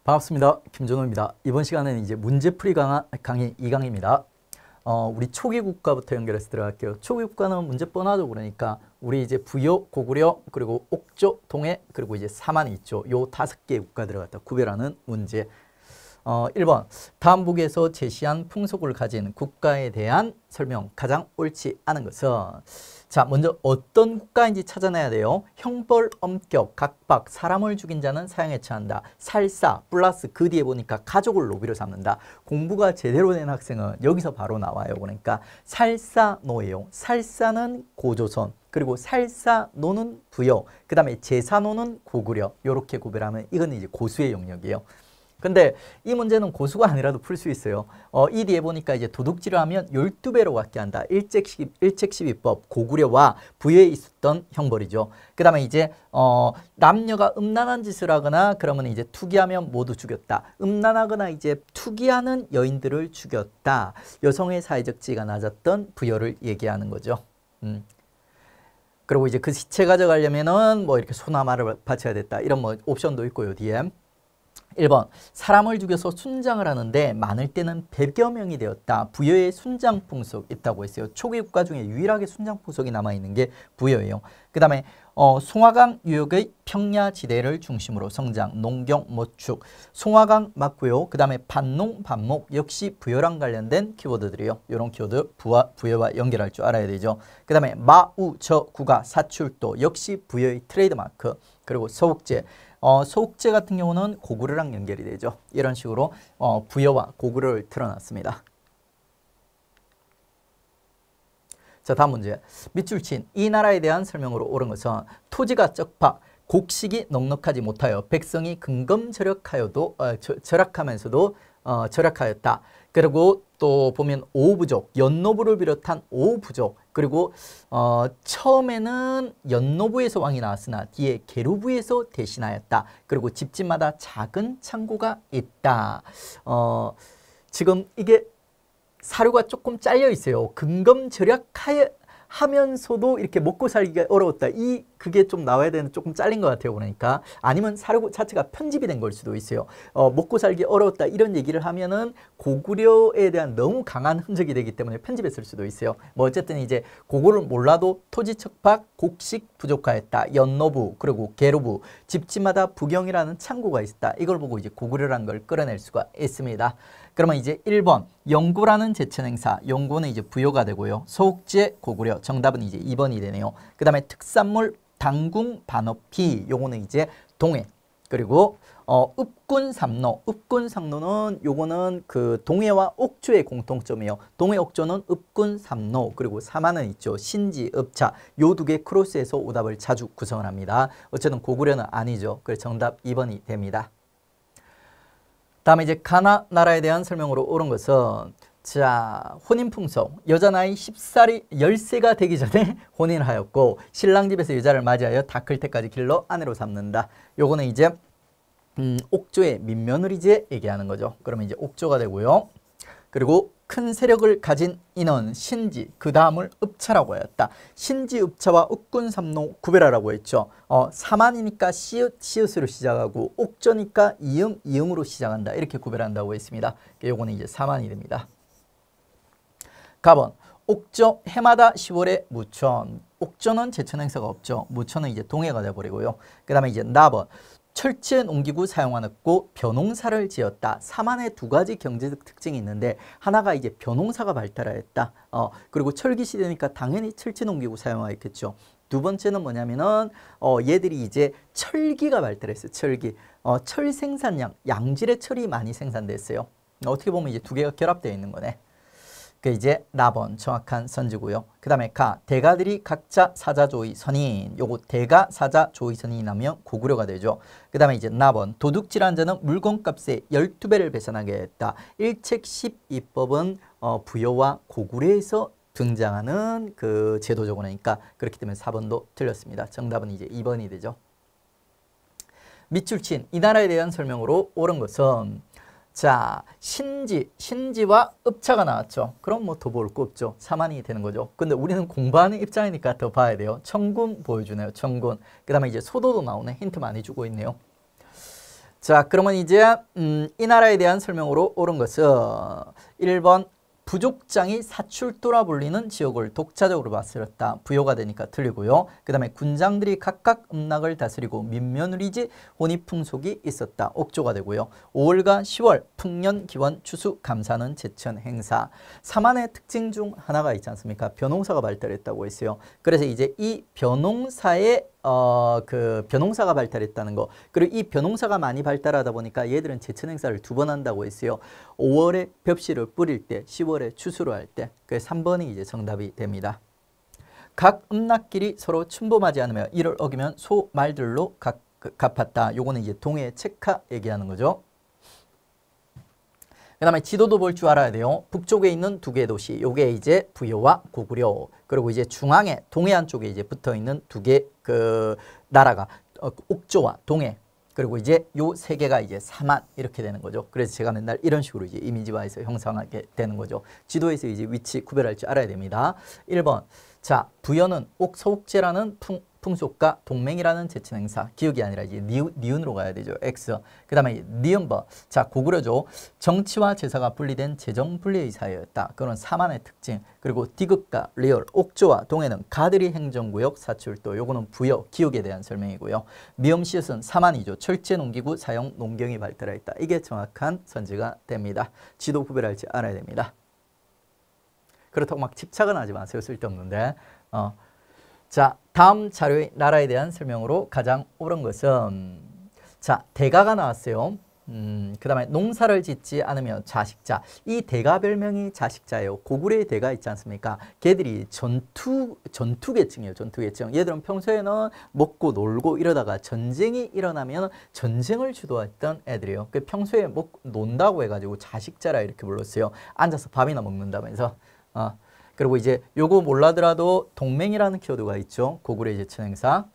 반갑습니다. 김준호입니다. 이번 시간에는 이제 문제풀이 강의 2강입니다. 우리 초기 국가부터 연결해서 들어갈게요. 초기 국가는 문제 뻔하죠. 그러니까 우리 이제 부여, 고구려, 그리고 옥조, 동해, 그리고 이제 사만이 있죠. 요 5개의 국가들을 갖다 구별하는 문제. 1번 다음 북에서 제시한 풍속을 가진 국가에 대한 설명. 가장 옳지 않은 것은, 자, 먼저 어떤 국가인지 찾아내야 돼요. 형벌, 엄격, 각박, 사람을 죽인 자는 사형에 처한다. 살사, 플러스 그 뒤에 보니까 가족을 노비로 삼는다. 공부가 제대로 된 학생은 여기서 바로 나와요. 그러니까 살사노예요. 살사는 고조선, 그리고 살사노는 부여, 그 다음에 제사노는 고구려. 이렇게 구별하면 이건 이제 고수의 영역이에요. 근데 이 문제는 고수가 아니라도 풀 수 있어요. 이 뒤에 보니까 이제 도둑질을 하면 12배로 갖게 한다. 일책시비법, 고구려와 부여에 있었던 형벌이죠. 그 다음에 이제 남녀가 음란한 짓을 하거나 그러면 이제 투기하면 모두 죽였다. 음란하거나 이제 투기하는 여인들을 죽였다. 여성의 사회적 지위가 낮았던 부여를 얘기하는 거죠. 그리고 이제 그 시체 가져가려면은 뭐 이렇게 소나마를 바쳐야 됐다. 이런 뭐 옵션도 있고요. 뒤에. 1번 사람을 죽여서 순장을 하는데 많을 때는 100여 명이 되었다. 부여의 순장 풍속 있다고 했어요. 초기 국가 중에 유일하게 순장 풍속이 남아있는 게 부여예요. 그 다음에 송화강 유역의 평야지대를 중심으로 성장, 농경, 모축. 송화강 맞고요. 그 다음에 반농, 반목 역시 부여랑 관련된 키워드들이에요. 이런 키워드 부여와 연결할 줄 알아야 되죠. 그 다음에 마우, 저, 구가, 사출도 역시 부여의 트레이드마크. 그리고 서욱제. 서욱제 같은 경우는 고구려랑 연결이 되죠. 이런 식으로 부여와 고구려를 틀어놨습니다. 자, 다음 문제. 밑줄 친 이 나라에 대한 설명으로 옳은 것은 토지가 적박, 곡식이 넉넉하지 못하여 백성이 근검절약하여도 절약하면서도 절약하였다. 그리고 또 보면 오부족, 연노부를 비롯한 오부족, 그리고 처음에는 연노부에서 왕이 나왔으나 뒤에 계루부에서 대신하였다. 그리고 집집마다 작은 창고가 있다. 지금 이게 사료가 조금 잘려 있어요. 근검절약하면서도 이렇게 먹고 살기가 어려웠다. 그게 좀 나와야 되는데 조금 잘린 것 같아요. 그러니까 아니면 사료 자체가 편집이 된 걸 수도 있어요. 먹고 살기 어려웠다 이런 얘기를 하면은 고구려에 대한 너무 강한 흔적이 되기 때문에 편집했을 수도 있어요. 뭐 어쨌든 이제 그거를 몰라도 토지 척박, 곡식 부족하였다. 연노부, 그리고 계루부, 집집마다 부경이라는 창고가 있었다. 이걸 보고 이제 고구려라는 걸 끌어낼 수가 있습니다. 그러면 이제 1번 영구라는 제천행사, 영구는 이제 부여가 되고요. 서욱제, 고구려, 정답은 이제 2번이 되네요. 그 다음에 특산물 당궁, 반어피, 요거는 이제 동해. 그리고 읍군삼로, 읍군삼로는 요거는 그 동해와 옥조의 공통점이에요. 동해, 옥조는 읍군삼로, 그리고 사만은 있죠. 신지, 읍차, 요 두 개 크로스해서 오답을 자주 구성을 합니다. 어쨌든 고구려는 아니죠. 그래서 정답 2번이 됩니다. 다음에 이제 가나 나라에 대한 설명으로 옳은 것은, 자, 혼인풍속. 여자 나이 10세가 되기 전에 혼인을 하였고 신랑 집에서 여자를 맞이하여 다 클 때까지 길러 아내로 삼는다. 요거는 이제 옥조의 민며느리제 얘기하는 거죠. 그러면 이제 옥조가 되고요. 그리고 큰 세력을 가진 인은 신지, 그 다음을 읍차라고 하였다. 신지, 읍차와 읍군삼로 구별하라고 했죠. 사만이니까 시읒, 시읒으로 시작하고 옥조니까 이음, 이음으로 시작한다. 이렇게 구별한다고 했습니다. 요거는 이제 사만이 됩니다. 가번 옥조 해마다 10월에 무천. 옥조는 제천 행사가 없죠. 무천은 이제 동해가 돼버리고요. 그 다음에 이제 나번 철제 농기구 사용하였고 벼농사를 지었다. 사만의 두 가지 경제적 특징이 있는데 하나가 이제 벼농사가 발달하였다. 그리고 철기 시대니까 당연히 철제 농기구 사용하였겠죠. 두 번째는 뭐냐면은 얘들이 이제 철기가 발달했어요. 철기. 철 생산량, 양질의 철이 많이 생산됐어요. 어떻게 보면 이제 두 개가 결합되어 있는 거네. 그 이제 나번 정확한 선지고요. 그 다음에 가 대가들이 각자 사자조의 선인. 요거 대가 사자 조의 선인이 나면 고구려가 되죠. 그 다음에 이제 나번 도둑질한 자는 물건값의 12배를 배상하게 했다. 일책 12법은 부여와 고구려에서 등장하는 그 제도적 원어니까 그렇기 때문에 4번도 틀렸습니다. 정답은 이제 2번이 되죠. 밑줄 친 이 나라에 대한 설명으로 옳은 것은, 자, 신지와 읍차가 나왔죠. 그럼 뭐 더 볼 거 없죠. 사만이 되는 거죠. 근데 우리는 공부하는 입장이니까 더 봐야 돼요. 청군 보여주네요. 청군. 그 다음에 이제 소도도 나오네. 힌트 많이 주고 있네요. 자, 그러면 이제 이 나라에 대한 설명으로 옳은 것은 1번 부족장이 사출도라 불리는 지역을 독자적으로 다스렸다. 부여가 되니까 틀리고요. 그 다음에 군장들이 각각 음락을 다스리고 민며느리지 혼입풍속이 있었다. 옥조가 되고요. 5월과 10월 풍년, 기원, 추수, 감사는 제천 행사. 사만의 특징 중 하나가 있지 않습니까? 벼농사가 발달했다고 했어요. 그래서 이제 이 벼농사의 벼농사가 발달했다는 거. 그리고 이 벼농사가 많이 발달하다 보니까 얘들은 제천 행사를 2번 한다고 했어요. 5월에 벽씨를 뿌릴 때, 10월에 추수를 할 때. 그 3번이 이제 정답이 됩니다. 각 음락끼리 서로 침범하지 않으며 이를 어기면 소 말들로 갚았다. 요거는 이제 동해 책하 얘기하는 거죠. 그 다음에 지도도 볼 줄 알아야 돼요. 북쪽에 있는 2개의 도시, 요게 이제 부여와 고구려. 그리고 이제 중앙에 동해안 쪽에 이제 붙어 있는 2개 나라가 옥조와 동해. 그리고 이제 요 3개가 이제 사만 이렇게 되는 거죠. 그래서 제가 맨날 이런 식으로 이제 이미지화해서 형성하게 되는 거죠. 지도에서 이제 위치 구별할 줄 알아야 됩니다. 1번. 자, 부여는 옥서옥제라는 풍속과 동맹이라는 제천 행사. 기억이 아니라 이제 니은으로 가야 되죠. X. 그 다음에 니은버. 자, 고구려죠. 정치와 제사가 분리된 재정 분리의 사회였다. 그런 사만의 특징. 그리고 디귿과 리얼, 옥조와 동해는 가드리 행정구역 사출도. 요거는 부여, 기억에 대한 설명이고요. 미음시옷은 사만이죠. 철제 농기구 사용 농경이 발달했다. 이게 정확한 선지가 됩니다. 지도 구별할 줄 알아야 됩니다. 그렇다고 막 집착은 하지 마세요. 쓸데없는데. 자, 다음 자료의 나라에 대한 설명으로 가장 옳은 것은 자, 대가가 나왔어요. 그 다음에 농사를 짓지 않으며 자식자. 이 대가 별명이 자식자예요. 고구려의 대가 있지 않습니까? 걔들이 전투계층이에요. 전투계층. 얘들은 평소에는 먹고 놀고 이러다가 전쟁이 일어나면 전쟁을 주도했던 애들이에요. 그 평소에 논다고 해가지고 자식자라 이렇게 불렀어요. 앉아서 밥이나 먹는다면서. 그리고 이제 요거 몰라더라도 동맹이라는 키워드가 있죠. 고구려의 제천 행사.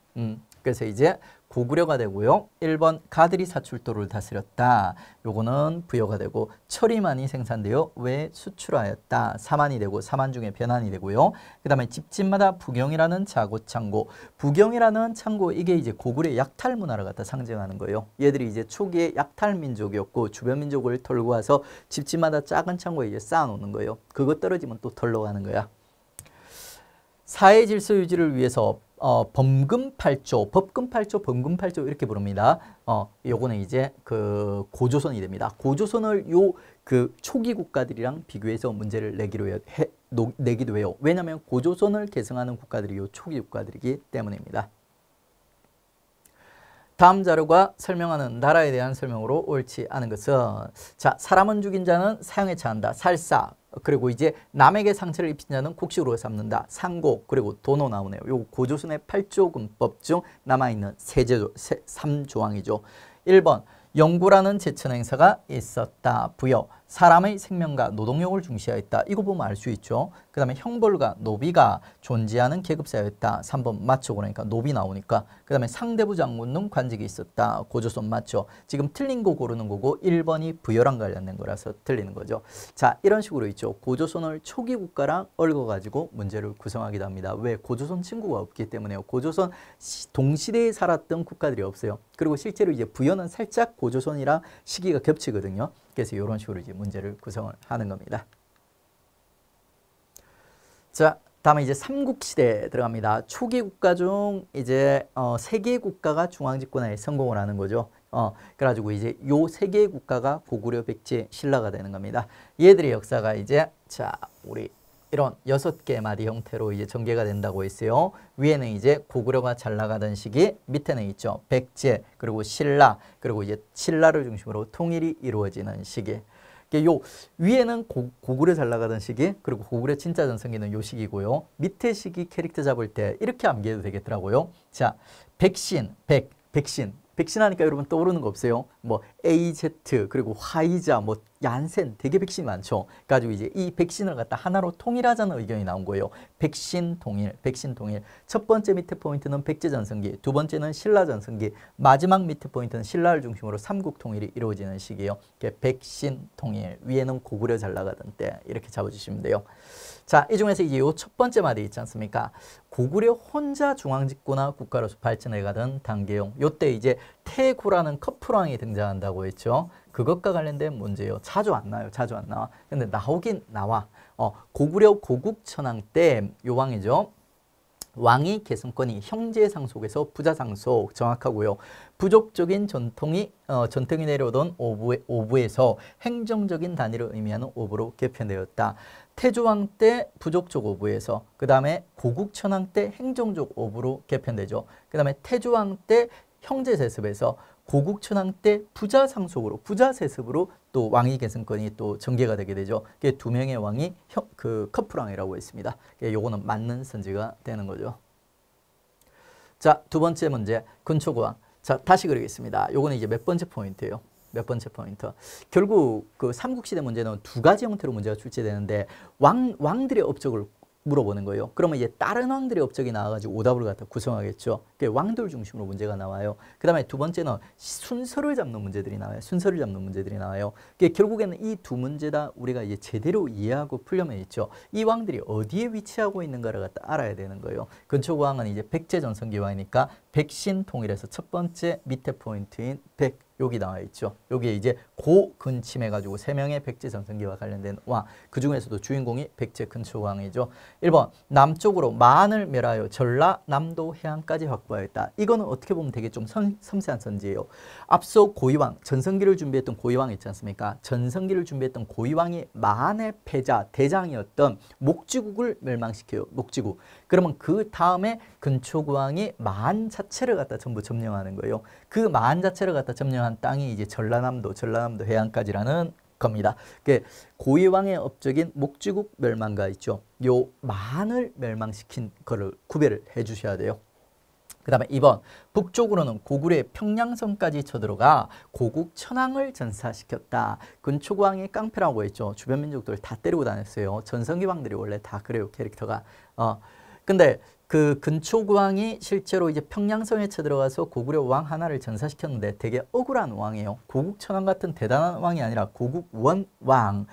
그래서 이제 고구려가 되고요. 1번 가드리 사출도를 다스렸다. 요거는 부여가 되고 철이 생산되어 왜 수출하였다. 사만이 되고 사만 중에 변환이 되고요. 그 다음에 집집마다 부경이라는 자고창고. 부경이라는 창고 이게 이제 고구려의 약탈 문화를 갖다 상징하는 거예요. 얘들이 이제 초기에 약탈 민족이었고 주변 민족을 털고 와서 집집마다 작은 창고에 이제 쌓아놓는 거예요. 그거 떨어지면 또 털러 가는 거야. 사회 질서 유지를 위해서 법금팔조 이렇게 부릅니다. 요거는 이제 그 고조선이 됩니다. 고조선을 그 초기 국가들이랑 비교해서 문제를 내기도 해요. 왜냐하면 고조선을 계승하는 국가들이 요 초기 국가들이기 때문입니다. 다음 자료가 설명하는 나라에 대한 설명으로 옳지 않은 것은 자, 사람은 죽인 자는 사형에 처한다. 살사. 그리고 이제 남에게 상처를 입힌 자는 곡식으로 삼는다. 상고. 그리고 도노 나오네요. 요 고조선의 8조금법 중 남아있는 3조항이죠. 1번 영구라는 제천 행사가 있었다. 부여. 사람의 생명과 노동력을 중시하였다. 이거 보면 알 수 있죠. 그 다음에 형벌과 노비가 존재하는 계급사였다. 3번 맞죠. 그러니까 노비 나오니까. 그 다음에 상대부 장군 등 관직이 있었다. 고조선 맞죠. 지금 틀린 거 고르는 거고 1번이 부여랑 관련된 거라서 틀리는 거죠. 자, 이런 식으로 있죠. 고조선을 초기 국가랑 얽어가지고 문제를 구성하기도 합니다. 왜? 고조선 친구가 없기 때문에요. 고조선 동시대에 살았던 국가들이 없어요. 그리고 실제로 이제 부여는 살짝 고조선이랑 시기가 겹치거든요. 그래서 이런 식으로 이제 문제를 구성을 하는 겁니다. 자, 다음에 이제 삼국시대에 들어갑니다. 초기 국가 중 이제 3개의 국가가 중앙집권에 성공을 하는 거죠. 그래가지고 이제 요 3개의 국가가 고구려, 백제, 신라가 되는 겁니다. 얘들의 역사가 이제 자, 우리 이런 6개 마디 형태로 이제 전개가 된다고 했어요. 위에는 이제 고구려가 잘 나가던 시기, 밑에는 있죠. 백제, 그리고 신라, 그리고 이제 신라를 중심으로 통일이 이루어지는 시기. 요 위에는 고구려 잘 나가던 시기, 그리고 고구려 진짜 전성기는 요 시기고요. 밑에 시기 캐릭터 잡을 때 이렇게 암기해도 되겠더라고요. 자, 백신 백신 하니까 여러분 떠오르는 거 없어요? 뭐 AZ 그리고 화이자 뭐 얀센 되게 백신 많죠. 가지고 이제 이 백신을 갖다 하나로 통일하자는 의견이 나온 거예요. 백신 통일, 백신 통일. 첫 번째 밑에 포인트는 백제 전성기, 두 번째는 신라 전성기, 마지막 밑에 포인트는 신라를 중심으로 삼국 통일이 이루어지는 시기예요. 백신 통일. 위에는 고구려 잘 나가던 때 이렇게 잡아주시면 돼요. 자, 이 중에서 이제 요 첫 번째 말이 있지 않습니까? 고구려 혼자 중앙집권화 국가로서 발전해 가던 단계용. 요때 이제 태고라는 커플왕이 등장한다고 했죠. 그것과 관련된 문제예요. 자주 안 나와요. 자주 안 나와. 근데 나오긴 나와. 고구려 고국천왕 때 요 왕이죠. 왕이 계승권이 형제 상속에서 부자 상속 정확하고요. 부족적인 전통이 내려오던 오부에서 행정적인 단위를 의미하는 오부로 개편되었다. 태조왕 때 부족적 오부에서 그 다음에 고국천왕 때 행정적 오부로 개편되죠. 그 다음에 태조왕 때 형제 세습에서 고국천왕 때 부자 상속으로 부자 세습으로 또 왕위 계승권이 또 전개가 되게 되죠. 그게 두 명의 왕이 커플왕이라고 했습니다. 요거는 맞는 선지가 되는 거죠. 자, 두 번째 문제 근초고왕. 자, 다시 그리겠습니다. 요거는 이제 몇 번째 포인트예요. 몇 번째 포인트. 결국 그 삼국시대 문제는 두 가지 형태로 문제가 출제되는데 왕들의 업적을 물어보는 거예요. 그러면 이제 다른 왕들의 업적이 나와가지고 오답을 갖다 구성하겠죠. 왕들 중심으로 문제가 나와요. 그 다음에 두 번째는 순서를 잡는 문제들이 나와요. 순서를 잡는 문제들이 나와요. 결국에는 이 두 문제 다 우리가 이제 제대로 이해하고 풀려면 있죠. 이 왕들이 어디에 위치하고 있는가를 갖다 알아야 되는 거예요. 근초고왕은 이제 백제 전성기 왕이니까 백신 통일에서 첫 번째 밑에 포인트인 백. 여기 나와 있죠. 여기에 이제 고근침 해가지고 세 명의 백제 전성기와 관련된 왕. 그 중에서도 주인공이 백제 근초고왕이죠. 1번 남쪽으로 만을 멸하여 전라남도 해안까지 확보하였다. 이거는 어떻게 보면 되게 좀 섬세한 선지예요. 앞서 고이왕, 전성기를 준비했던 고이왕 있지 않습니까? 전성기를 준비했던 고이왕이 만의 패자, 대장이었던 목지국을 멸망시켜요. 목지국. 그러면 그 다음에 근초고왕이 만 자체를 갖다 전부 점령하는 거예요. 그 만 자체를 갖다 점령한 땅이 이제 전라남도 해안까지라는 겁니다. 고이왕의 업적인 목지국 멸망가 있죠. 요 만을 멸망시킨 거를 구별을 해 주셔야 돼요. 그 다음에 2번 북쪽으로는 고구려의 평양성까지 쳐들어가 고국 천황을 전사시켰다. 근초고왕이 깡패라고 했죠. 주변 민족들 다 때리고 다녔어요. 전성기 왕들이 원래 다 그래요. 캐릭터가. 근데 그 근초고왕이 실제로 이제 평양성에 쳐들어가서 고구려 왕 하나를 전사시켰는데 되게 억울한 왕이에요. 고국천왕 같은 대단한 왕이 아니라 고국원왕,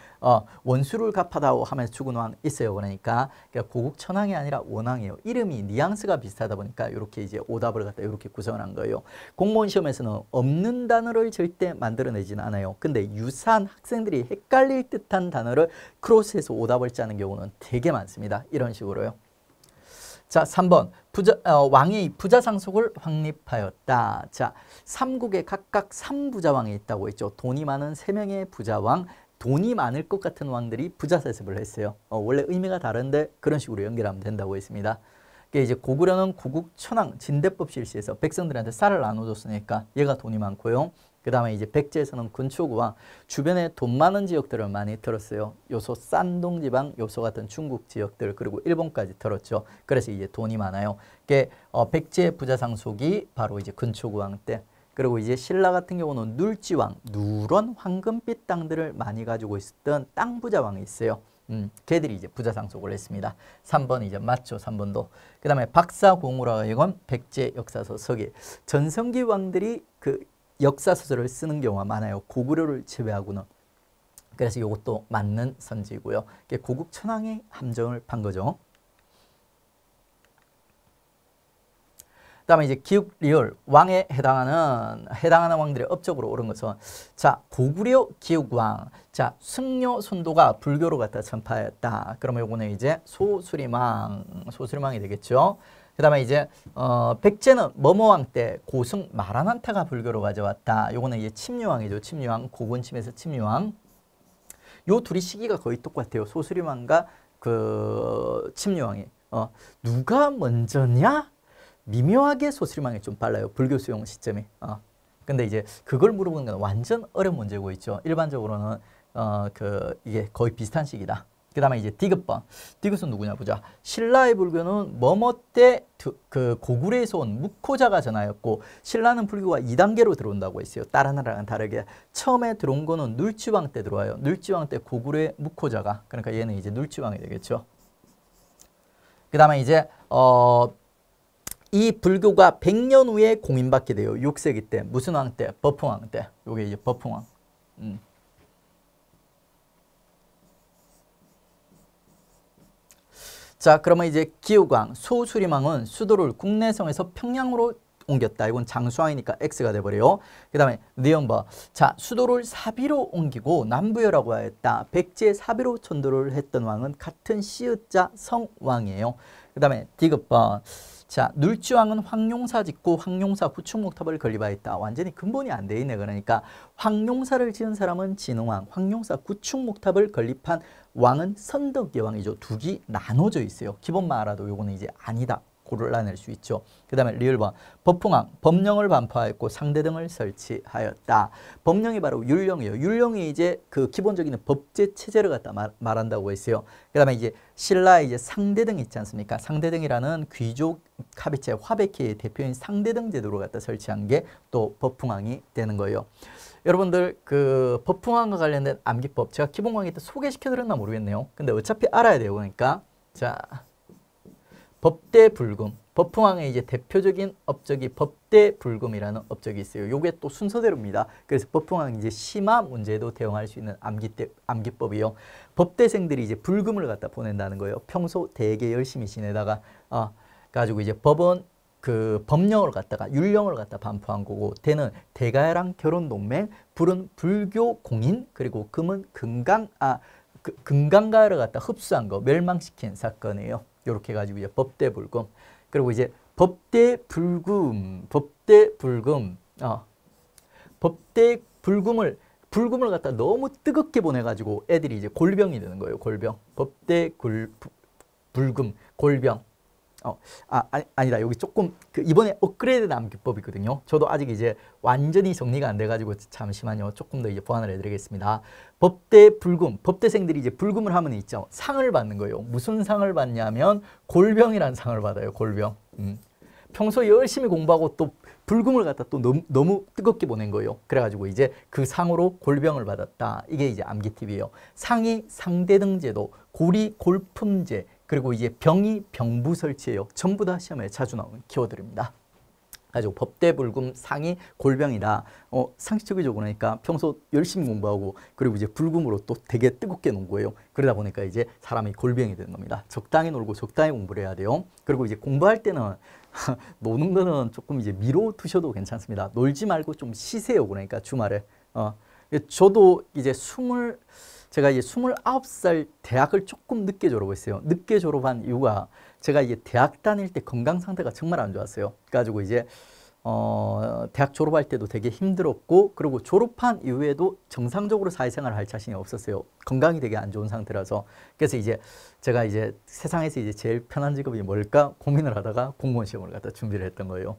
원수를 갚아다오 하면서 죽은 왕 있어요. 그러니까 고국천왕이 아니라 원왕이에요. 이름이 뉘앙스가 비슷하다 보니까 이렇게 이제 오답을 갖다 이렇게 구성을 한 거예요. 공무원 시험에서는 없는 단어를 절대 만들어내지는 않아요. 근데 유사한 학생들이 헷갈릴 듯한 단어를 크로스해서 오답을 짜는 경우는 되게 많습니다. 이런 식으로요. 자, 3번 왕이 부자 상속을 확립하였다. 자, 삼국에 각각 3부자왕이 있다고 했죠. 돈이 많은 3명의 부자왕, 돈이 많을 것 같은 왕들이 부자 세습을 했어요. 원래 의미가 다른데 그런 식으로 연결하면 된다고 했습니다. 이제 고구려는 고국천왕 진대법 실시해서 백성들한테 쌀을 나눠줬으니까 얘가 돈이 많고요. 그 다음에 이제 백제에서는 근초고왕 주변에 돈 많은 지역들을 많이 털었어요. 요소 산동 지방, 요소 같은 중국 지역들 그리고 일본까지 털었죠. 그래서 이제 돈이 많아요. 백제 부자 상속이 바로 이제 근초고왕 때. 그리고 이제 신라 같은 경우는 눌지왕, 누런 황금빛 땅들을 많이 가지고 있었던 땅 부자왕이 있어요. 걔들이 이제 부자 상속을 했습니다. 3번 이제 맞죠. 3번도. 그 다음에 박사공우라 이건 백제 역사서 서기. 전성기 왕들이 그 역사소설을 쓰는 경우가 많아요. 고구려를 제외하고는. 그래서 이것도 맞는 선지고요. 고국 천황의 함정을 판 거죠. 그다음에 이제 기욱 리을 왕에 해당하는 왕들의 업적으로 옳은 것은 자 고구려 기욱왕 자 승려 손도가 불교로 갖다 전파했다. 그러면 요거는 이제 소수림왕이 되겠죠. 그 다음에 이제 백제는 머머왕 때 고승 마라난타가 불교로 가져왔다. 요거는 이제 침류왕이죠. 침류왕 고군침에서 침류왕. 요 둘이 시기가 거의 똑같아요. 소수림왕과 그 침류왕이. 누가 먼저냐? 미묘하게 소수림왕이 좀 빨라요. 불교 수용 시점이. 근데 이제 그걸 물어보는 건 완전 어려운 문제고 있죠. 일반적으로는 이게 거의 비슷한 시기다. 그 다음에 이제 디귿번. 디귿은 누구냐 보자. 신라의 불교는 뭐뭐 때 그 고구려에서 온 묵호자가 전하였고 신라는 불교가 2단계로 들어온다고 했어요. 다른 나라랑 다르게. 처음에 들어온 거는 눌지왕 때 들어와요. 눌지왕 때 고구려의 묵호자가. 그러니까 얘는 이제 눌지왕이 되겠죠. 그 다음에 이제 이 불교가 100년 후에 공인받게 돼요. 6세기 때. 무슨 왕 때? 버풍왕 때. 요게 이제 버풍왕. 자, 그러면 이제 기우광, 소수림왕은 수도를 국내성에서 평양으로 옮겼다. 이건 장수왕이니까 X가 돼버려요. 그 다음에 니엄버. 자, 수도를 사비로 옮기고 남부여라고 하였다. 백제 사비로 천도를 했던 왕은 같은 시읒자 성왕이에요. 그 다음에 디귿번. 자, 눌지왕은 황룡사 짓고 황룡사 구축목탑을 건립하였다. 완전히 근본이 안 돼 있네. 그러니까 황룡사를 지은 사람은 진흥왕, 황룡사 구축목탑을 건립한 왕은 선덕의 왕이죠. 두기 나눠져 있어요. 기본만 알아도 요거는 이제 아니다. 골라낼 수 있죠. 그 다음에 리을번. 법풍왕, 법령을 반포하였고 상대등을 설치하였다. 법령이 바로 율령이에요. 율령이 이제 그 기본적인 법제 체제를 갖다 말한다고 했어요. 그 다음에 이제 신라의 이제 상대등 있지 않습니까? 상대등이라는 귀족 카비체 화백회의 대표인 상대등 제도를 갖다 설치한 게 또 법풍왕이 되는 거예요. 여러분들 그 법풍왕과 관련된 암기법 제가 기본 강의 때 소개시켜 드렸나 모르겠네요. 근데 어차피 알아야 돼요. 그러니까 자, 법대불금. 법풍왕의 이제 대표적인 업적이 법대불금이라는 업적이 있어요. 요게 또 순서대로입니다. 그래서 법풍왕이 이제 심화 문제에도 대응할 수 있는 암기법이요. 법대생들이 이제 불금을 갖다 보낸다는 거예요. 평소 되게 열심히 지내다가 가지고 이제 법은 그 법령을 갖다가 율령을 갖다 반포한 거고, 대는 대가야랑 결혼 동맹, 불은 불교 공인, 그리고 금은 금강가야를 갖다 흡수한 거, 멸망시킨 사건이에요. 이렇게 가지고 이제 법대불금. 그리고 이제 불금을 갖다 너무 뜨겁게 보내가지고 애들이 이제 골병이 되는 거예요. 골병. 불금, 골병. 아니다. 여기 조금 이번에 업그레이드 암기법이거든요. 저도 아직 이제 완전히 정리가 안 돼가지고 잠시만요. 조금 더 이제 보완을 해드리겠습니다. 법대불금, 법대생들이 이제 불금을 하면 있죠. 상을 받는 거예요. 무슨 상을 받냐면 골병이라는 상을 받아요. 골병. 평소 열심히 공부하고 또 불금을 갖다 또 너무 뜨겁게 보낸 거예요. 그래가지고 이제 그 상으로 골병을 받았다. 이게 이제 암기팁이에요. 상이 상대등제도, 골이 골품제, 그리고 이제 병이 병부 설치예요. 전부 다 시험에 자주 나오는 키워드입니다. 가지고 법대불금 상이 골병이다. 상식적이죠. 그러니까 평소 열심히 공부하고 그리고 이제 불금으로 또 되게 뜨겁게 논 거예요. 그러다 보니까 이제 사람이 골병이 되는 겁니다. 적당히 놀고 적당히 공부를 해야 돼요. 그리고 이제 공부할 때는 노는 거는 조금 이제 미뤄 두셔도 괜찮습니다. 놀지 말고 좀 쉬세요. 그러니까 주말에. 저도 이제 제가 이제 29살 대학을 조금 늦게 졸업했어요. 늦게 졸업한 이유가 제가 이제 대학 다닐 때 건강 상태가 정말 안 좋았어요. 그래가지고 이제 대학 졸업할 때도 되게 힘들었고, 그리고 졸업한 이후에도 정상적으로 사회생활을 할 자신이 없었어요. 건강이 되게 안 좋은 상태라서. 그래서 이제 제가 이제 세상에서 이제 제일 편한 직업이 뭘까 고민을 하다가 공무원 시험을 갖다 준비를 했던 거예요.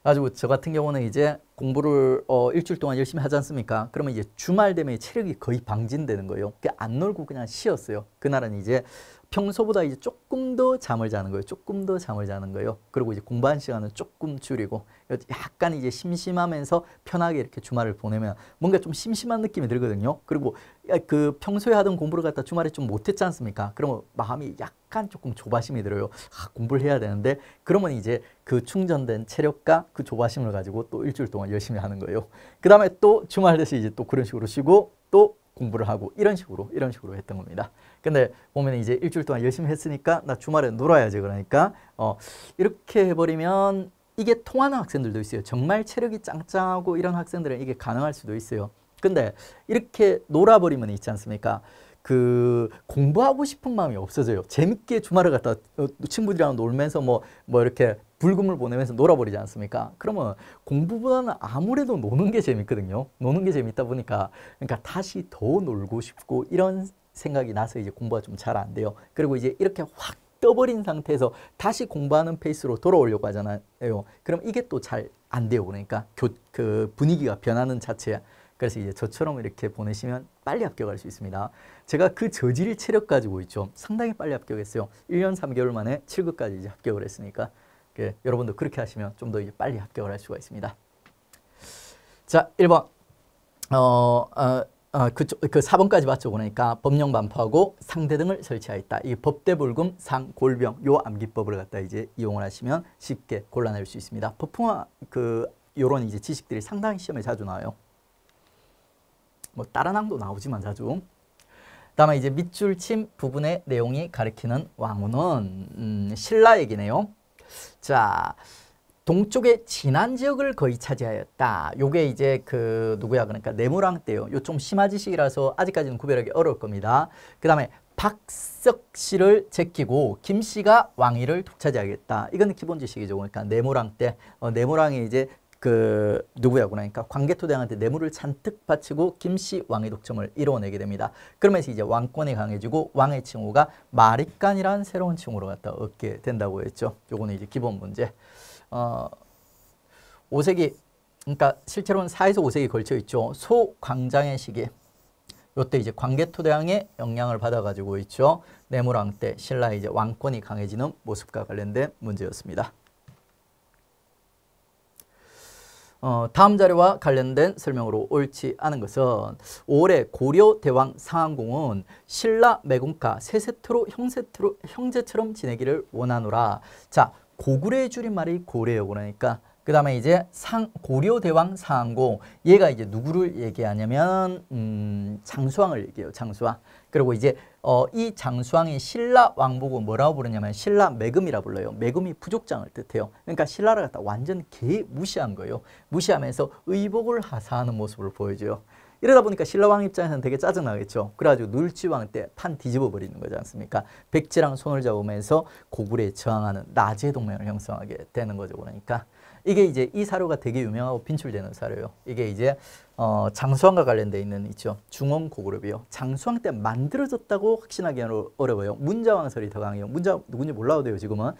가지고 저 같은 경우는 이제 공부를 일주일 동안 열심히 하지 않습니까? 그러면 이제 주말 되면 체력이 거의 방진되는 거예요. 안 놀고 그냥 쉬었어요. 그날은 이제 평소보다 이제 조금 더 잠을 자는 거예요. 조금 더 잠을 자는 거예요. 그리고 이제 공부한 시간은 조금 줄이고, 약간 이제 심심하면서 편하게 이렇게 주말을 보내면 뭔가 좀 심심한 느낌이 들거든요. 그리고 그 평소에 하던 공부를 갖다 주말에 좀 못했지 않습니까? 그러면 마음이 약간 조금 조바심이 들어요. 공부를 해야 되는데, 그러면 이제 그 충전된 체력과 그 조바심을 가지고 또 일주일 동안 열심히 하는 거예요. 그 다음에 또 주말 돼서 이제 또 그런 식으로 쉬고 또 공부를 하고 이런 식으로 했던 겁니다. 근데 보면 이제 일주일 동안 열심히 했으니까 나 주말에 놀아야지. 그러니까 이렇게 해버리면 이게 통하는 학생들도 있어요. 정말 체력이 짱짱하고 이런 학생들은 이게 가능할 수도 있어요. 근데 이렇게 놀아버리면 있지 않습니까? 그 공부하고 싶은 마음이 없어져요. 재밌게 주말을 갖다 친구들이랑 놀면서 뭐 이렇게 불금을 보내면서 놀아버리지 않습니까? 그러면 공부보다는 아무래도 노는 게 재밌거든요. 노는 게 재밌다 보니까 그러니까 다시 더 놀고 싶고 이런 생각이 나서 이제 공부가 좀 잘 안 돼요. 그리고 이제 이렇게 확 떠버린 상태에서 다시 공부하는 페이스로 돌아오려고 하잖아요. 그럼 이게 또 잘 안 돼요. 그러니까 그 분위기가 변하는 자체야. 그래서 이제 저처럼 이렇게 보내시면 빨리 합격할 수 있습니다. 제가 그 저질 체력 가지고 있죠. 상당히 빨리 합격했어요. 1년 3개월 만에 7급까지 이제 합격을 했으니까 여러분도 그렇게 하시면 좀 더 이제 빨리 합격을 할 수가 있습니다. 자, 1번. 그 4번까지 맞죠? 그러니까 법령 반포하고 상대 등을 설치하였다. 이 법대불금 상골병 요 암기법을 갖다 이제 이용을 하시면 쉽게 골라낼 수 있습니다. 법풍화 요런 이제 지식들이 상당히 시험에 자주 나와요. 뭐 다른 항도 나오지만 자주. 다음에 이제 밑줄침 부분의 내용이 가리키는 왕후는 신라 얘기네요. 자, 동쪽의 진안 지역을 거의 차지하였다. 요게 이제 누구야? 그러니까 내무랑 때요. 요 좀 심화 지식이라서 아직까지는 구별하기 어려울 겁니다. 그 다음에 박석 씨를 제끼고 김 씨가 왕위를 독차지하겠다. 이건 기본 지식이죠. 그러니까 내무랑 때 내무랑이 이제 누구야? 그러니까 광개토대왕한테 뇌물을 잔뜩 바치고 김씨 왕의 독점을 이루어내게 됩니다. 그러면서 이제 왕권이 강해지고 왕의 칭호가 마립간이라는 새로운 칭호를 갖다 얻게 된다고 했죠. 요거는 이제 기본 문제. 5세기, 그러니까 실제로는 4에서 5세기 걸쳐 있죠. 소광장의 시기. 요때 이제 광개토대왕의 영향을 받아가지고 있죠. 내무랑 때 신라의 이제 왕권이 강해지는 모습과 관련된 문제였습니다. 다음 자료와 관련된 설명으로 옳지 않은 것은 5월에 고려대왕 상한공은 신라 매군가 세세트로 형제처럼 지내기를 원하노라. 자, 고구려의 줄임말이 고래요. 그러니까 그 다음에 이제 고려대왕 상한공, 얘가 이제 누구를 얘기하냐면 장수왕을 얘기해요. 장수왕. 그리고 이제 이 장수왕이 신라 왕보고 뭐라고 부르냐면 신라 매금이라 불러요. 매금이 부족장을 뜻해요. 그러니까 신라를 갖다 완전 무시한 거예요. 무시하면서 의복을 하사하는 모습을 보여줘요. 이러다 보니까 신라왕 입장에서는 되게 짜증나겠죠. 그래가지고 눌지왕 때 판 뒤집어 버리는 거지 않습니까? 백제랑 손을 잡으면서 고구려에 저항하는 나제 동맹을 형성하게 되는 거죠. 그러니까 이게 이제 이 사료가 되게 유명하고 빈출되는 사료예요. 이게 이제 장수왕과 관련돼 있는 있죠. 중원 고구려비요. 장수왕 때 만들어졌다고 확신하기는 어려워요. 문자왕설이 더 강해요. 문자 누군지 몰라도 돼요. 지금은.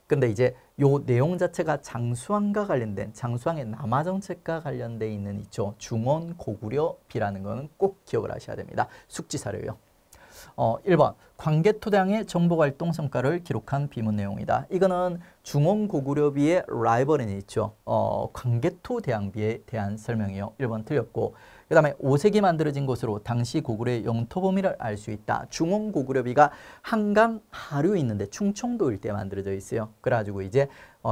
근데 이제 요 내용 자체가 장수왕과 관련된 장수왕의 남하 정책과 관련돼 있는 있죠. 중원 고구려비라는 거는 꼭 기억을 하셔야 됩니다. 숙지 사료예요. 1번 광개토대왕의 정보활동 성과를 기록한 비문 내용이다. 이거는 중원 고구려비의 라이벌이 있죠. 광개토대왕비에 대한 설명이에요. 1번 틀렸고, 그 다음에 5세기 만들어진 것으로 당시 고구려의 영토 범위를 알 수 있다. 중원 고구려비가 한강 하류에 있는데 충청도 일대에 만들어져 있어요. 그래가지고 이제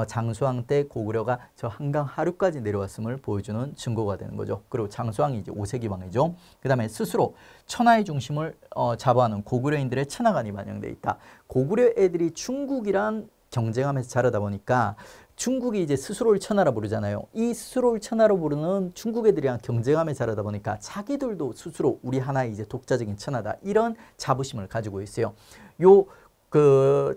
장수왕 때 고구려가 저 한강 하류까지 내려왔음을 보여주는 증거가 되는 거죠. 그리고 장수왕이 이제 5세기 왕이죠. 그 다음에 스스로 천하의 중심을 자부하는 고구려인들의 천하관이 반영돼 있다. 고구려 애들이 중국이랑 경쟁하면서 자라다 보니까 중국이 이제 스스로를 천하라 부르잖아요. 이 스스로를 천하로 부르는 중국 애들이랑 경쟁하면서 자라다 보니까 자기들도 스스로 우리 하나의 이제 독자적인 천하다. 이런 자부심을 가지고 있어요. 요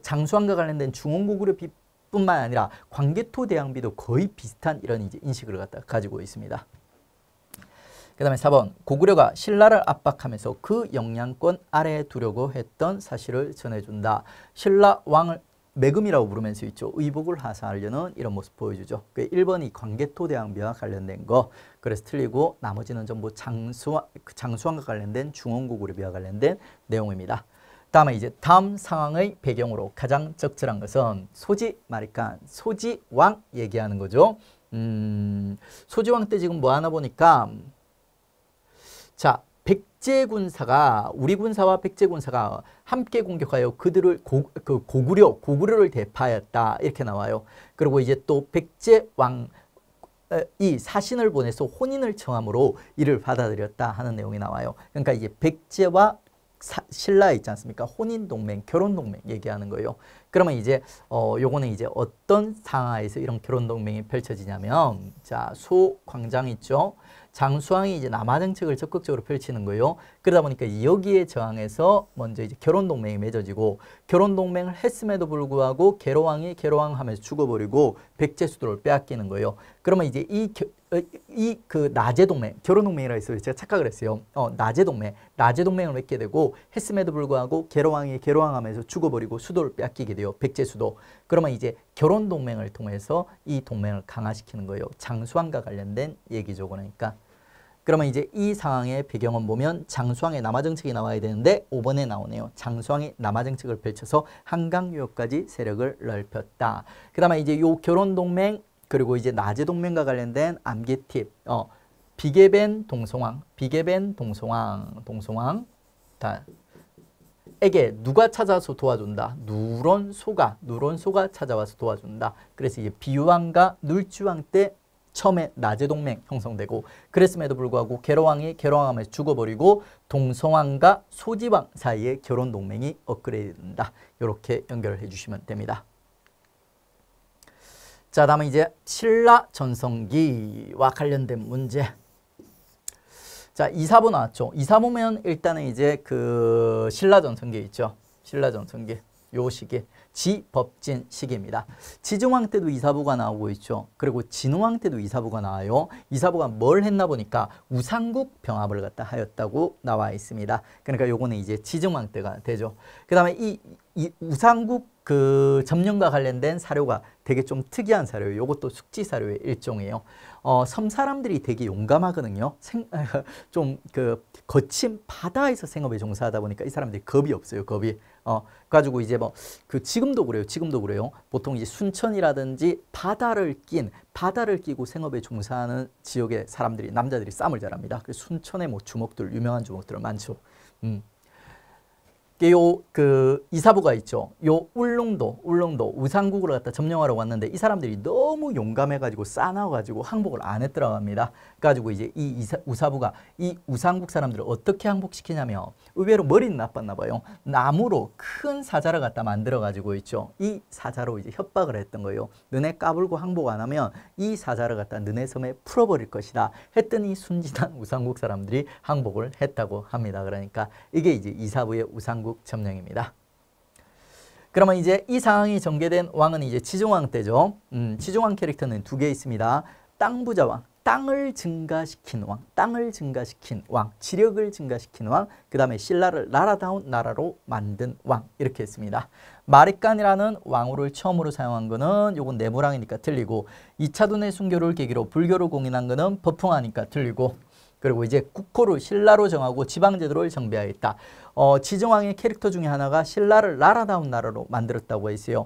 장수왕과 관련된 중원고구려비 뿐만 아니라 광개토대왕비도 거의 비슷한 이런 이제 인식을 가지고 있습니다. 그 다음에 4번 고구려가 신라를 압박하면서 그 영향권 아래에 두려고 했던 사실을 전해준다. 신라 왕을 매금이라고 부르면서 있죠. 의복을 하사하려는 이런 모습 보여주죠. 그 1번이 광개토대왕비와 관련된 거. 그래서 틀리고 나머지는 전부 장수왕과 관련된 중원고구려비와 관련된 내용입니다. 다음에 이제 다음 상황의 배경으로 가장 적절한 것은 소지마리간, 소지왕 얘기하는 거죠. 소지왕 때 지금 뭐 하나 보니까 자, 백제군사가 우리 군사와 백제군사가 함께 공격하여 그들을 고구려를 대파하였다 이렇게 나와요. 그리고 이제 또 백제왕 이 사신을 보내서 혼인을 청함으로 이를 받아들였다 하는 내용이 나와요. 그러니까 이제 백제와 신라 있지 않습니까? 혼인 동맹, 결혼 동맹 얘기하는 거예요. 그러면 이제 요거는 이제 어떤 상하에서 이런 결혼 동맹이 펼쳐지냐면 자, 소광장 있죠. 장수왕이 이제 남하 정책을 적극적으로 펼치는 거예요. 그러다 보니까 여기에 저항해서 먼저 이제 결혼 동맹이 맺어지고 결혼 동맹을 했음에도 불구하고 계로왕이 계로왕하면서 죽어버리고 백제 수도를 빼앗기는 거예요. 그러면 이제 그 나제 동맹, 결혼 동맹이라 해서 제가 착각을 했어요. 나제 동맹을 맺게 되고 했음에도 불구하고 계로왕이 계로왕하면서 죽어버리고 수도를 빼앗기게 돼요. 백제 수도. 그러면 이제 결혼 동맹을 통해서 이 동맹을 강화시키는 거예요. 장수왕과 관련된 얘기죠. 그러니까 그러면 이제 이 상황의 배경은 보면 장수왕의 남하정책이 나와야 되는데 5번에 나오네요. 장수왕이 남하정책을 펼쳐서 한강 유역까지 세력을 넓혔다. 그 다음에 이제 요 결혼동맹 그리고 이제 나제동맹과 관련된 암기 팁. 비계벤 동송왕, 다 에게 누가 찾아서 도와준다? 누론소가 찾아와서 도와준다. 그래서 이제 비유왕과 눌주왕 때 처음에 나제동맹 형성되고 그랬음에도 불구하고 계로왕이 계로왕하면서 죽어버리고 동성왕과 소지왕 사이에 결혼동맹이 업그레이드 된다. 이렇게 연결을 해주시면 됩니다. 자, 다음은 이제 신라 전성기와 관련된 문제. 자, 이사부 나왔죠. 이사부면 일단은 이제 그 신라 전성기 있죠. 신라 전성기. 요 시기. 지법진 시기입니다. 지중왕 때도 이사부가 나오고 있죠. 그리고 진흥왕 때도 이사부가 나와요. 이사부가 뭘 했나 보니까 우상국 병합을 갖다 하였다고 나와 있습니다. 그러니까 요거는 이제 지중왕 때가 되죠. 그 다음에 이 우상국 그 점령과 관련된 사료가 되게 좀 특이한 사료예요. 이것도 숙지 사료의 일종이에요. 섬 사람들이 되게 용감하거든요. 좀 그 거친 바다에서 생업에 종사하다 보니까 이 사람들이 겁이 없어요. 겁이. 가지고 이제 뭐 그 지금도 그래요. 지금도 그래요. 보통 이제 순천이라든지 바다를 끼고 생업에 종사하는 지역의 사람들이 남자들이 쌈을 잘합니다. 그래서 순천에 뭐 주먹들 유명한 주먹들 많죠. 요 그 이사부가 있죠. 요 울릉도 우상국으로 갖다 점령하러 왔는데 이 사람들이 너무 용감해가지고 싸나가지고 항복을 안 했더라고 합니다. 가지고 이제 이 우사부가 이 우상국 사람들을 어떻게 항복시키냐면 의외로 머리는 나빴나 봐요. 나무로 큰 사자를 갖다 만들어가지고 있죠. 이 사자로 이제 협박을 했던 거예요. 너네 까불고 항복 안 하면 이 사자를 갖다 너네 섬에 풀어버릴 것이다. 했더니 순진한 우상국 사람들이 항복을 했다고 합니다. 그러니까 이게 이제 이사부의 우상국 점령입니다. 그러면 이제 이 상황이 전개된 왕은 이제 지중왕 때죠. 지중왕 캐릭터는 두 개 있습니다. 땅부자왕, 땅을 증가시킨 왕, 지력을 증가시킨 왕, 그 다음에 신라를 나라다운 나라로 만든 왕 이렇게 했습니다. 마리깐이라는 왕호를 처음으로 사용한 거는 요건 내무랑이니까 틀리고 2차 dun의 순교를 계기로 불교를 공인한 거는 법흥하니까 틀리고 그리고 이제 국호를 신라로 정하고 지방제도를 정비하였다. 지정왕의 캐릭터 중에 하나가 신라를 나라다운 나라로 만들었다고 했어요.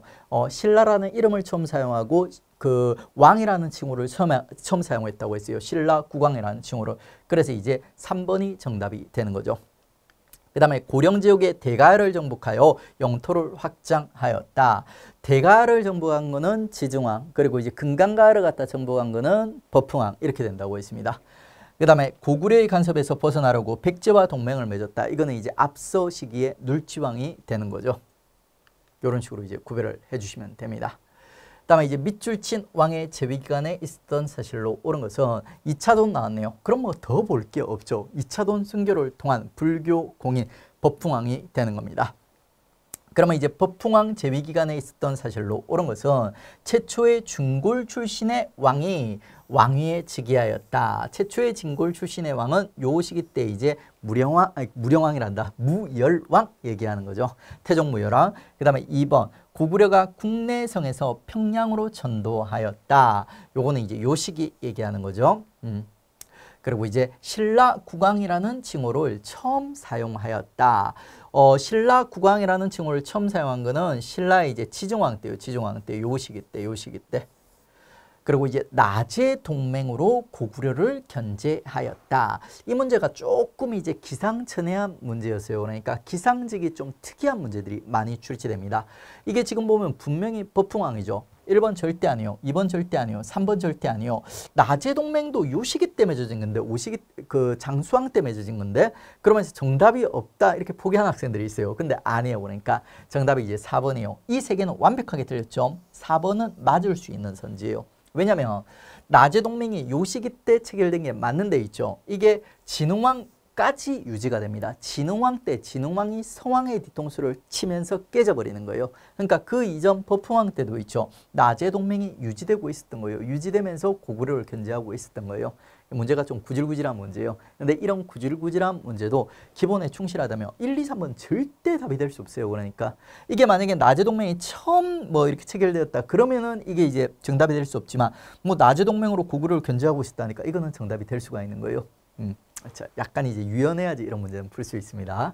신라라는 이름을 처음 사용하고 그 왕이라는 칭호를 처음 사용했다고 했어요. 신라 국왕이라는 칭호를. 그래서 이제 3번이 정답이 되는 거죠. 그 다음에 고령지역의 대가를 정복하여 영토를 확장하였다. 대가를 정복한 거는 지중왕, 그리고 이제 금강가를 갖다 정복한 거는 법흥왕 이렇게 된다고 했습니다. 그 다음에 고구려의 간섭에서 벗어나려고 백제와 동맹을 맺었다. 이거는 이제 앞서 시기에 눌지왕이 되는 거죠. 이런 식으로 이제 구별을 해주시면 됩니다. 그 다음에 이제 밑줄 친 왕의 재위 기간에 있었던 사실로 옳은 것은 2차 돈 나왔네요. 그럼 뭐 더 볼 게 없죠. 2차 돈 순교를 통한 불교 공인 법흥왕이 되는 겁니다. 그러면 이제 법흥왕 재위 기간에 있었던 사실로 옳은 것은 최초의 중골 출신의 왕이 왕위에 즉위하였다. 최초의 진골 출신의 왕은 요 시기 때 이제 무령왕이란다. 무열왕 얘기하는 거죠. 태종 무열왕. 그 다음에 2번 고구려가 국내성에서 평양으로 전도하였다. 요거는 이제 요 시기 얘기하는 거죠. 그리고 이제 신라 국왕이라는 칭호를 처음 사용하였다. 신라 국왕이라는 칭호를 처음 사용한 거는 신라의 이제 지중왕 때요. 지중왕 때 요 시기 때. 그리고 이제 나제 동맹으로 고구려를 견제하였다. 이 문제가 조금 이제 기상천외한 문제였어요. 그러니까 기상직이 좀 특이한 문제들이 많이 출제됩니다. 이게 지금 보면 분명히 법흥왕이죠. 1번 절대 아니요. 2번 절대 아니요. 3번 절대 아니요. 나제 동맹도 요 시기 때 맺어진 건데, 그 장수왕 때 맺어진 건데, 그러면서 정답이 없다 이렇게 포기한 학생들이 있어요. 근데 아니에요. 그러니까 정답이 이제 4번이에요. 이 세 개는 완벽하게 틀렸죠. 4번은 맞을 수 있는 선지예요. 왜냐면 나제 동맹이 요 시기 때 체결된 게 맞는 데 있죠. 이게 진흥왕까지 유지가 됩니다. 진흥왕 때 진흥왕이 서왕의 뒤통수를 치면서 깨져버리는 거예요. 그러니까 그 이전 법흥왕 때도 있죠. 나제 동맹이 유지되고 있었던 거예요. 유지되면서 고구려를 견제하고 있었던 거예요. 문제가 좀 구질구질한 문제예요. 근데 이런 구질구질한 문제도 기본에 충실하다면 1, 2, 3번 절대 답이 될 수 없어요. 그러니까 이게 만약에 나제 동맹이 처음 뭐 이렇게 체결되었다 그러면은 이게 이제 정답이 될 수 없지만 뭐 나제 동맹으로 고구려를 견제하고 있었다니까 이거는 정답이 될 수가 있는 거예요. 자, 약간 이제 유연해야지 이런 문제는 풀 수 있습니다.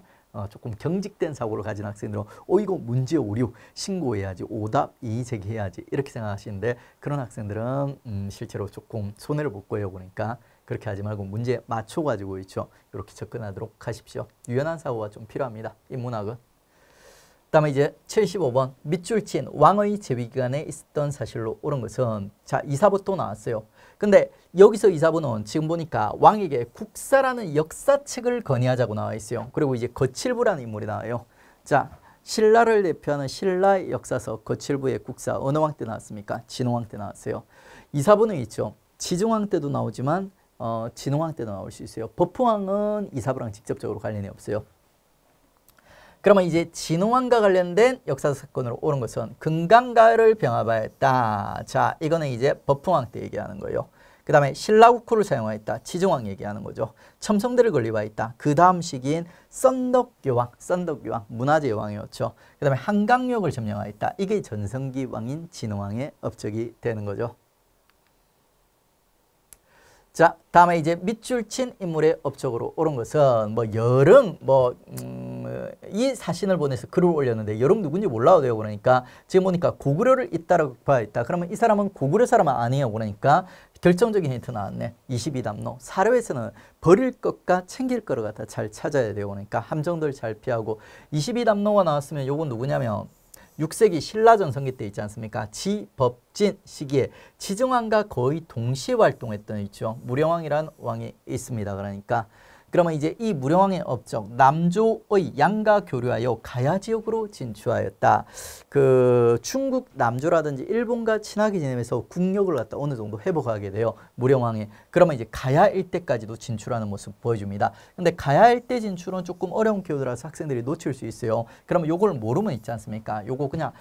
조금 경직된 사고를 가진 학생들은 이거 문제 오류 신고해야지 오답 이의 제기해야지 이렇게 생각하시는데 그런 학생들은 실제로 조금 손해를 볼 거예요. 그러니까 그렇게 하지 말고 문제 맞춰가지고 있죠. 이렇게 접근하도록 하십시오. 유연한 사고가 좀 필요합니다. 인문학은. 다음에 이제 75번 밑줄 친 왕의 재위기간에 있었던 사실로 옳은 것은 자 2사부 또 나왔어요. 근데 여기서 2사부는 지금 보니까 왕에게 국사라는 역사책을 건의하자고 나와 있어요. 그리고 이제 거칠부라는 인물이 나와요. 자 신라를 대표하는 신라의 역사서 거칠부의 국사 어느 왕 때 나왔습니까? 진흥왕 때 나왔어요. 2사부는 있죠. 지중왕 때도 나오지만 진흥왕 때도 나올 수 있어요. 법흥왕은 2사부랑 직접적으로 관련이 없어요. 그러면 이제 진흥왕과 관련된 역사 사건으로 옳은 것은 금강가를 병합하였다. 자, 이거는 이제 법흥왕 때 얘기하는 거예요. 그 다음에 신라국호를 사용하였다. 지중왕 얘기하는 거죠. 첨성대를 건립하였다. 그 다음 시기인 썬덕여왕, 문화재 여왕이었죠. 그 다음에 한강역을 점령하였다. 이게 전성기 왕인 진흥왕의 업적이 되는 거죠. 자, 다음에 이제 밑줄 친 인물의 업적으로 옳은 것은 뭐 여릉 이 사신을 보내서 글을 올렸는데 여릉 누군지 몰라도 돼요. 그러니까 지금 보니까 고구려를 잇따라 봐있다. 그러면 이 사람은 고구려 사람은 아니에요. 그러니까 결정적인 힌트 나왔네. 22담로. 사료에서는 버릴 것과 챙길 거를 갖다 잘 찾아야 돼요. 그러니까 함정들 잘 피하고 22담로가 나왔으면 요건 누구냐면 6세기 신라전성기 때 있지 않습니까? 지법진 시기에 지정왕과 거의 동시에 활동했던 있죠. 무령왕이라는 왕이 있습니다. 그러니까 그러면 이제 이 무령왕의 업적 남조의 양과 교류하여 가야 지역으로 진출하였다. 그 중국 남조라든지 일본과 친하게 지내면서 국력을 갖다 어느 정도 회복하게 돼요. 무령왕이. 그러면 이제 가야 일대까지도 진출하는 모습 보여줍니다. 근데 가야 일대 진출은 조금 어려운 키워드라서 학생들이 놓칠 수 있어요. 그러면 요걸 모르면 있지 않습니까? 요거 그냥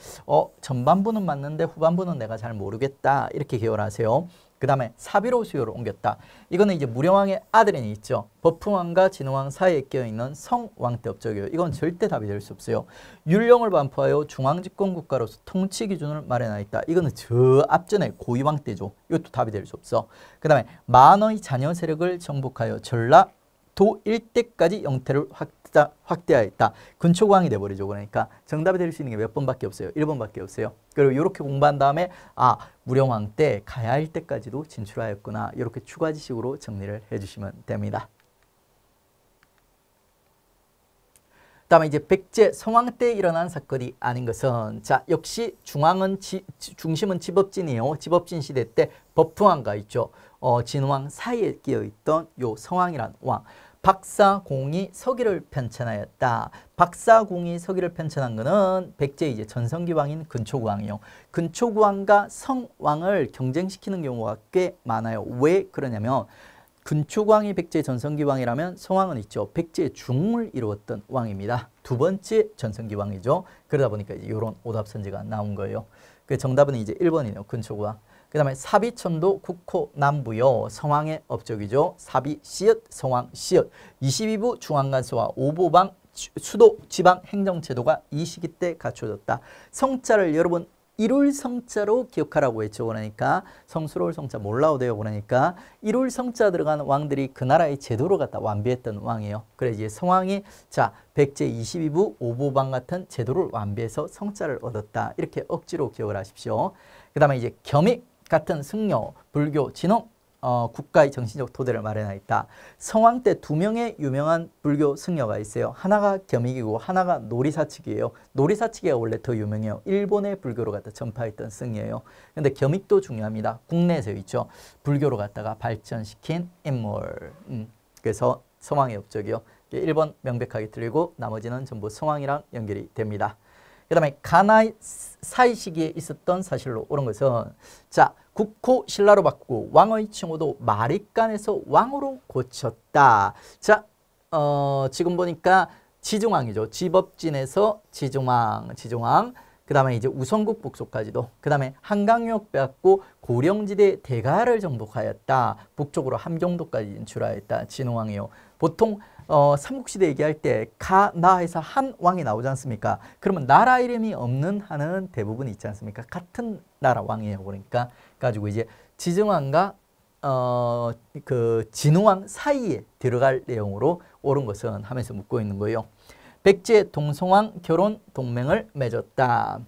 전반부는 맞는데 후반부는 내가 잘 모르겠다. 이렇게 기억하세요. 그 다음에 사비로 수요를 옮겼다. 이거는 이제 무령왕의 아들이 있죠. 법흥왕과 진흥왕 사이에 끼어있는 성왕 때 업적이에요. 이건 절대 답이 될 수 없어요. 율령을 반포하여 중앙집권국가로서 통치 기준을 마련하였다. 이거는 저 앞전에 고이왕 때죠. 이것도 답이 될 수 없어. 그 다음에 만의 자녀 세력을 정복하여 전라도 일대까지 영토를 확대하였다. 근초광이 돼버리죠. 그러니까 정답이 될 수 있는 게 몇 번밖에 없어요. 1번밖에 없어요. 그리고 이렇게 공부한 다음에 무령왕 때 가야 할 때까지도 진출하였구나. 이렇게 추가 지식으로 정리를 해주시면 됩니다. 다음에 이제 백제 성왕 때 일어난 사건이 아닌 것은 자 역시 중심은 지법진이에요. 지법진 시대 때 법흥왕과 있죠. 진흥왕 사이에 끼어있던 요 성왕이란 왕. 박사공이 서기를 편찬하였다. 박사공이 서기를 편찬한 것은 백제 이제 전성기 왕인 근초구왕이요. 근초구왕과 성왕을 경쟁시키는 경우가 꽤 많아요. 왜 그러냐면 근초구왕이 백제 전성기 왕이라면 성왕은 있죠. 백제의 중흥을 이루었던 왕입니다. 두 번째 전성기 왕이죠. 그러다 보니까 이제 이런 오답 선지가 나온 거예요. 그 정답은 이제 1번이네요. 근초구왕. 그 다음에 사비천도 국호 남부요. 성왕의 업적이죠. 사비 시읒 성왕 시읒 22부 중앙간서와 오보방 수도 지방 행정제도가 이 시기 때 갖춰졌다. 성자를 여러분 일울 성자로 기억하라고 했죠. 그러니까 성스러울 성자 몰라도 돼요. 그러니까 일울 성자 들어간 왕들이 그 나라의 제도를 갖다 완비했던 왕이에요. 그래 이제 성왕이 자 백제 22부 오보방 같은 제도를 완비해서 성자를 얻었다. 이렇게 억지로 기억을 하십시오. 그 다음에 이제 겸익 같은 승려, 불교, 진흥, 국가의 정신적 토대를 마련하였다. 성왕 때 2명의 유명한 불교 승려가 있어요. 하나가 겸익이고 하나가 노리사측이에요. 노리사측이가 원래 더 유명해요. 일본의 불교로 갖다 전파했던 승려예요. 근데 겸익도 중요합니다. 국내에서 있죠. 불교로 갖다가 발전시킨 인물. 그래서 성왕의 업적이요. 1번 명백하게 틀리고 나머지는 전부 성왕이랑 연결이 됩니다. 그 다음에 가나의 사이 시기에 있었던 사실로 옳은 것은 자 국호 신라로 바꾸고 왕의 칭호도 마립간에서 왕으로 고쳤다. 자 지금 보니까 지중왕이죠. 지법진에서 지중왕 그 다음에 이제 우성국 복속까지도 그 다음에 한강역 빼앗고 고령지대 대가를 정복하였다. 북쪽으로 함경도까지 진출하였다. 진흥왕이요. 보통 삼국시대 얘기할 때 가나에서 한 왕이 나오지 않습니까? 그러면 나라 이름이 없는 한은 대부분 있지 않습니까? 같은 나라 왕이에요. 그러니까 가지고 이제 지정왕과 그 진흥왕 사이에 들어갈 내용으로 옳은 것은 하면서 묻고 있는 거예요. 백제 동성왕 결혼 동맹을 맺었다.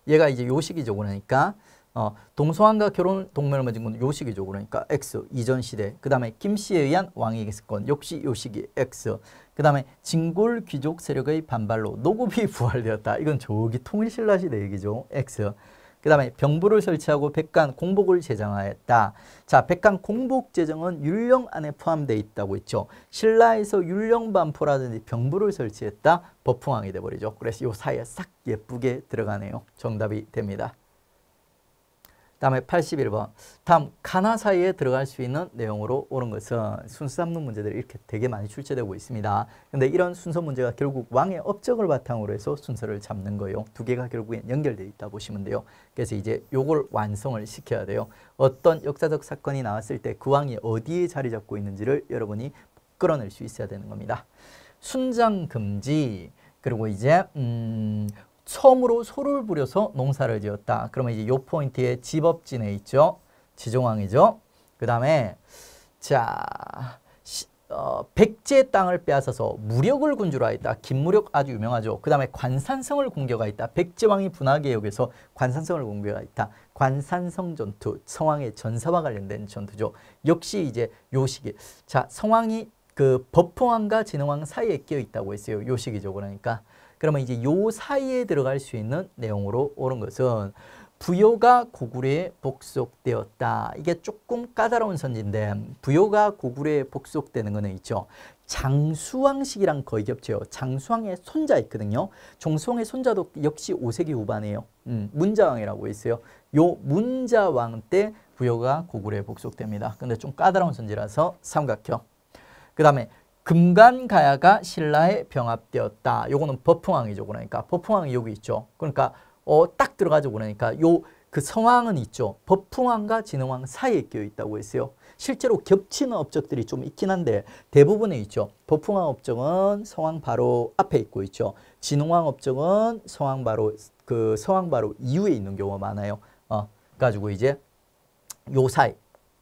얘가 이제 요식이죠. 그러니까 동성왕과 결혼 동맹을 맺은 건 요식이죠. 그러니까 X 이전 시대. 그 다음에 김씨에 의한 왕위의 습권 역시 요식이 X. 그 다음에 진골 귀족 세력의 반발로 노급이 부활되었다. 이건 저기 통일신라 시대 얘기죠. X. 그 다음에 병부를 설치하고 백간 공복을 제정하였다. 자, 백간 공복 제정은 율령 안에 포함되어 있다고 했죠. 신라에서 율령 반포라든지 병부를 설치했다. 법흥왕이 돼버리죠. 그래서 이 사이에 싹 예쁘게 들어가네요. 정답이 됩니다. 다음에 81번. 다음 가나 사이에 들어갈 수 있는 내용으로 옳은 것은 순서 잡는 문제들이 이렇게 되게 많이 출제되고 있습니다. 근데 이런 순서 문제가 결국 왕의 업적을 바탕으로 해서 순서를 잡는 거예요. 두 개가 결국엔 연결되어 있다 보시면 돼요. 그래서 이제 요걸 완성을 시켜야 돼요. 어떤 역사적 사건이 나왔을 때 그 왕이 어디에 자리 잡고 있는지를 여러분이 끌어낼 수 있어야 되는 겁니다. 순장 금지, 그리고 이제 처음으로 소를 부려서 농사를 지었다. 그러면 이제 요 포인트에 지법진에 있죠. 지종왕이죠. 그 다음에 자 백제 땅을 빼앗아서 무력을 군주화했다. 김무력 아주 유명하죠. 그 다음에 관산성을 공격하였다. 백제왕이 분하개혁에서 관산성을 공격하였다. 관산성 전투, 성왕의 전사와 관련된 전투죠. 역시 이제 요 시기. 자, 성왕이 그 법흥왕과 진흥왕 사이에 끼어 있다고 했어요. 요 시기죠. 그러니까. 그러면 이제 요 사이에 들어갈 수 있는 내용으로 옳은 것은 부여가 고구려에 복속되었다. 이게 조금 까다로운 선지인데 부여가 고구려에 복속되는 거는 있죠. 장수왕식이랑 거의 겹쳐요. 장수왕의 손자 있거든요. 정수왕의 손자도 역시 5세기 후반이에요. 문자왕이라고 있어요. 요 문자왕 때 부여가 고구려에 복속됩니다. 근데 좀 까다로운 선지라서 삼각형. 그 다음에 금간가야가 신라에 병합되었다. 요거는 법흥왕이죠. 그러니까 법흥왕이 여기 있죠. 그러니까 딱 들어가죠. 그러니까 요 그 성왕은 있죠. 법흥왕과 진흥왕 사이에 끼어 있다고 했어요. 실제로 겹치는 업적들이 좀 있긴 한데 대부분에 있죠. 법흥왕 업적은 성왕 바로 앞에 있고 있죠. 진흥왕 업적은 성왕 바로 이후에 있는 경우가 많아요. 가지고 이제 요 사이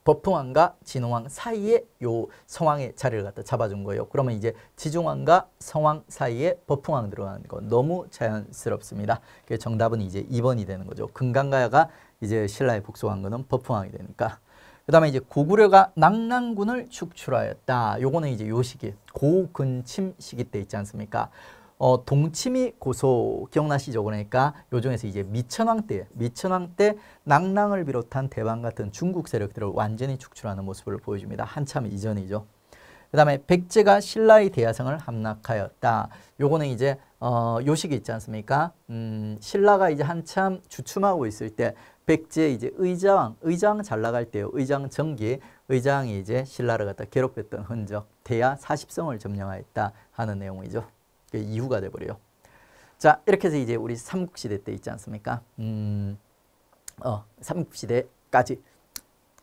법흥왕과 진흥왕 사이에 요 성왕의 자리를 갖다 잡아준 거예요. 그러면 이제 지중왕과 성왕 사이에 법흥왕 들어가는 건 너무 자연스럽습니다. 그래서 정답은 이제 2번이 되는 거죠. 금강가야가 이제 신라에 복속한 거는 법흥왕이 되니까. 그 다음에 이제 고구려가 낙랑군을 축출하였다. 요거는 이제 요 시기, 고근침 시기 때 있지 않습니까? 동치미 고소 기억나시죠? 그러니까 요 중에서 이제 미천왕 때 낙랑을 비롯한 대방 같은 중국 세력들을 완전히 축출하는 모습을 보여줍니다. 한참 이전이죠. 그 다음에 백제가 신라의 대야성을 함락하였다. 요거는 이제 요 시기 있지 않습니까? 신라가 이제 한참 주춤하고 있을 때 백제 이제 의장 잘 나갈 때요. 의장 정기 의장이 이제 신라를 갖다 괴롭혔던 흔적, 대야 40성을 점령하였다 하는 내용이죠. 이후가 돼버려요. 자, 이렇게 해서 이제 우리 삼국시대 때 있지 않습니까? 삼국시대까지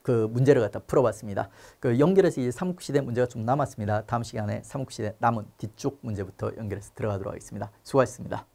그 문제를 갖다 풀어봤습니다. 그 연결해서 이제 삼국시대 문제가 좀 남았습니다. 다음 시간에 삼국시대 남은 뒤쪽 문제부터 연결해서 들어가도록 하겠습니다. 수고하셨습니다.